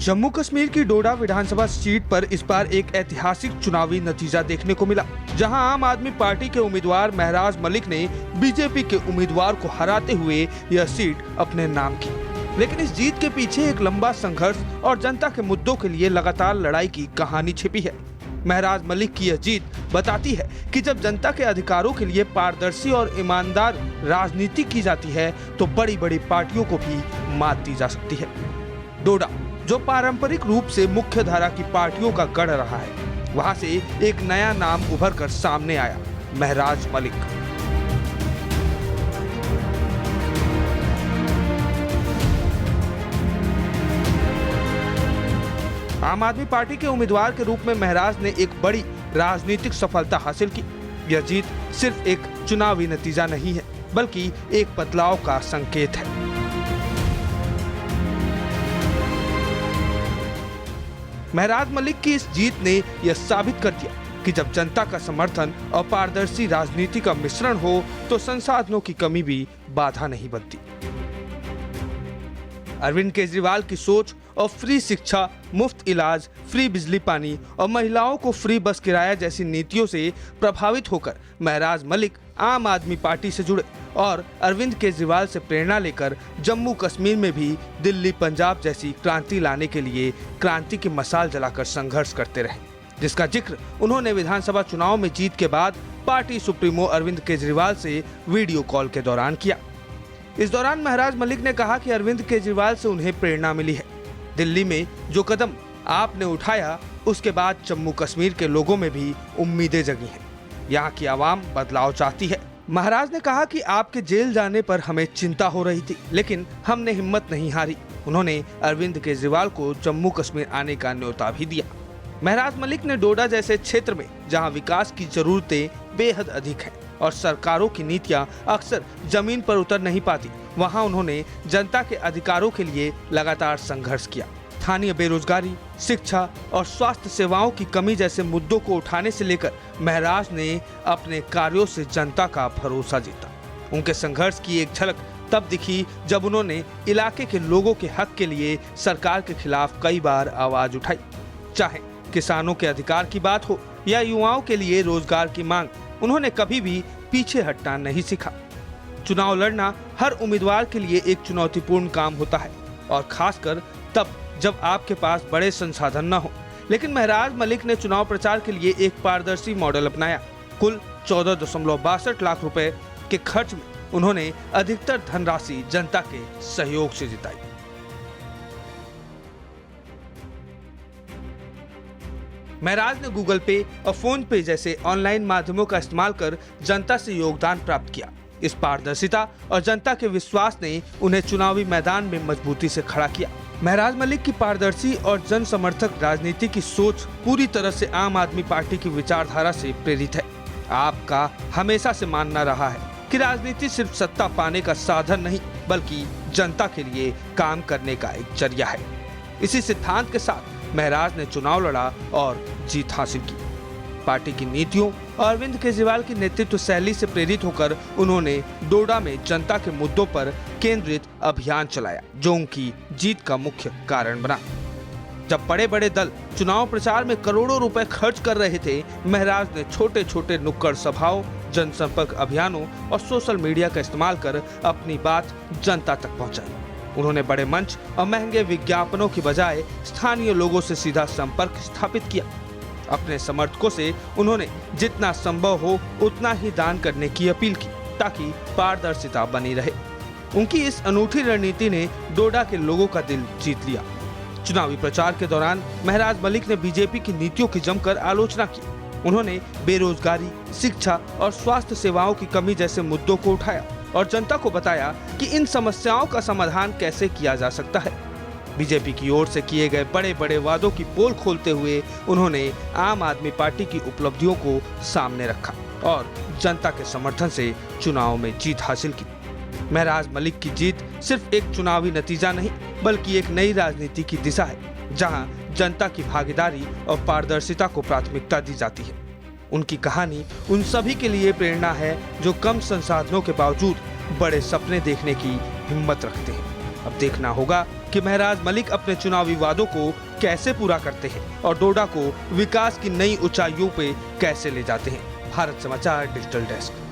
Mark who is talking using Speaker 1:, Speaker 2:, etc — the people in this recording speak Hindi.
Speaker 1: जम्मू कश्मीर की डोडा विधानसभा सीट पर इस बार एक ऐतिहासिक चुनावी नतीजा देखने को मिला, जहां आम आदमी पार्टी के उम्मीदवार महराज मलिक ने बीजेपी के उम्मीदवार को हराते हुए यह सीट अपने नाम की। लेकिन इस जीत के पीछे एक लंबा संघर्ष और जनता के मुद्दों के लिए लगातार लड़ाई की कहानी छिपी है। महराज मलिक की यह जीत बताती है कि जब जनता के अधिकारों के लिए पारदर्शी और ईमानदार राजनीति की जाती है तो बड़ी बड़ी पार्टियों को भी मात दी जा सकती है। डोडा, जो पारंपरिक रूप से मुख्य धारा की पार्टियों का गढ़ रहा है, वहां से एक नया नाम उभर कर सामने आया, महराज मलिक। आम आदमी पार्टी के उम्मीदवार के रूप में महराज ने एक बड़ी राजनीतिक सफलता हासिल की। यह जीत सिर्फ एक चुनावी नतीजा नहीं है, बल्कि एक बदलाव का संकेत है। महराज मलिक की इस जीत ने यह साबित कर दिया कि जब जनता का समर्थन और पारदर्शी राजनीति का मिश्रण हो तो संसाधनों की कमी भी बाधा नहीं बनती। अरविंद केजरीवाल की सोच और फ्री शिक्षा, मुफ्त इलाज, फ्री बिजली पानी और महिलाओं को फ्री बस किराया जैसी नीतियों से प्रभावित होकर महराज मलिक आम आदमी पार्टी से जुड़े और अरविंद केजरीवाल से प्रेरणा लेकर जम्मू कश्मीर में भी दिल्ली, पंजाब जैसी क्रांति लाने के लिए क्रांति की मशाल जलाकर संघर्ष करते रहे, जिसका जिक्र उन्होंने विधानसभा चुनाव में जीत के बाद पार्टी सुप्रीमो अरविंद केजरीवाल से वीडियो कॉल के दौरान किया। इस दौरान महराज मलिक ने कहा कि अरविंद केजरीवाल से उन्हें प्रेरणा मिली है। दिल्ली में जो कदम आपने उठाया, उसके बाद जम्मू कश्मीर के लोगों में भी उम्मीदें जगी हैं। यहाँ की आवाम बदलाव चाहती है। महराज ने कहा कि आपके जेल जाने पर हमें चिंता हो रही थी, लेकिन हमने हिम्मत नहीं हारी। उन्होंने अरविंद केजरीवाल को जम्मू कश्मीर आने का न्योता भी दिया। महराज मलिक ने डोडा जैसे क्षेत्र में जहां विकास की जरूरतें बेहद अधिक हैं और सरकारों की नीतियां अक्सर जमीन पर उतर नहीं पाती, वहां उन्होंने जनता के अधिकारों के लिए लगातार संघर्ष किया। स्थानीय बेरोजगारी, शिक्षा और स्वास्थ्य सेवाओं की कमी जैसे मुद्दों को उठाने से लेकर महराज ने अपने कार्यों से जनता का भरोसा जीता। उनके संघर्ष की एक झलक तब दिखी जब उन्होंने इलाके के लोगों के हक के लिए सरकार के खिलाफ कई बार आवाज उठाई। चाहे किसानों के अधिकार की बात हो या युवाओं के लिए रोजगार की मांग, उन्होंने कभी भी पीछे हटना नहीं सीखा। चुनाव लड़ना हर उम्मीदवार के लिए एक चुनौतीपूर्ण काम होता है, और खासकर तब जब आपके पास बड़े संसाधन न हो। लेकिन महराज मलिक ने चुनाव प्रचार के लिए एक पारदर्शी मॉडल अपनाया। कुल 14.62 लाख रुपए के खर्च में उन्होंने अधिकतर धनराशि जनता के सहयोग से जिताई। महराज ने गूगल पे और फोन पे जैसे ऑनलाइन माध्यमों का इस्तेमाल कर जनता से योगदान प्राप्त किया। इस पारदर्शिता और जनता के विश्वास ने उन्हें चुनावी मैदान में मजबूती से खड़ा किया। महराज मलिक की पारदर्शी और जन समर्थक राजनीति की सोच पूरी तरह से आम आदमी पार्टी की विचारधारा से प्रेरित है। आपका हमेशा से मानना रहा है कि राजनीति सिर्फ सत्ता पाने का साधन नहीं, बल्कि जनता के लिए काम करने का एक जरिया है। इसी सिद्धांत के साथ महराज ने चुनाव लड़ा और जीत हासिल की। पार्टी की नीतियों और अरविंद केजरीवाल की नेतृत्व शैली से प्रेरित होकर उन्होंने डोडा में जनता के मुद्दों पर केंद्रित अभियान चलाया, जो उनकी जीत का मुख्य कारण बना। जब बड़े बड़े दल चुनाव प्रचार में करोड़ों रुपए खर्च कर रहे थे, महराज ने छोटे छोटे नुक्कड़ सभाओं, जनसंपर्क अभियानों और सोशल मीडिया का इस्तेमाल कर अपनी बात जनता तक पहुंचाई। उन्होंने बड़े मंच और महंगे विज्ञापनों की बजाय स्थानीय लोगों से सीधा संपर्क स्थापित किया। अपने समर्थकों से उन्होंने जितना संभव हो उतना ही दान करने की अपील की, ताकि पारदर्शिता बनी रहे। उनकी इस अनूठी रणनीति ने डोडा के लोगों का दिल जीत लिया। चुनावी प्रचार के दौरान महराज मलिक ने बीजेपी की नीतियों की जमकर आलोचना की। उन्होंने बेरोजगारी, शिक्षा और स्वास्थ्य सेवाओं की कमी जैसे मुद्दों को उठाया और जनता को बताया कि इन समस्याओं का समाधान कैसे किया जा सकता है। बीजेपी की ओर से किए गए बड़े बड़े वादों की पोल खोलते हुए उन्होंने आम आदमी पार्टी की उपलब्धियों को सामने रखा और जनता के समर्थन से चुनाव में जीत हासिल की। महराज मलिक की जीत सिर्फ एक चुनावी नतीजा नहीं, बल्कि एक नई राजनीति की दिशा है, जहां जनता की भागीदारी और पारदर्शिता को प्राथमिकता दी जाती है। उनकी कहानी उन सभी के लिए प्रेरणा है जो कम संसाधनों के बावजूद बड़े सपने देखने की हिम्मत रखते हैं। अब देखना होगा कि महराज मलिक अपने चुनावी वादों को कैसे पूरा करते हैं और डोडा को विकास की नई ऊंचाइयों पे कैसे ले जाते हैं। भारत समाचार डिजिटल डेस्क।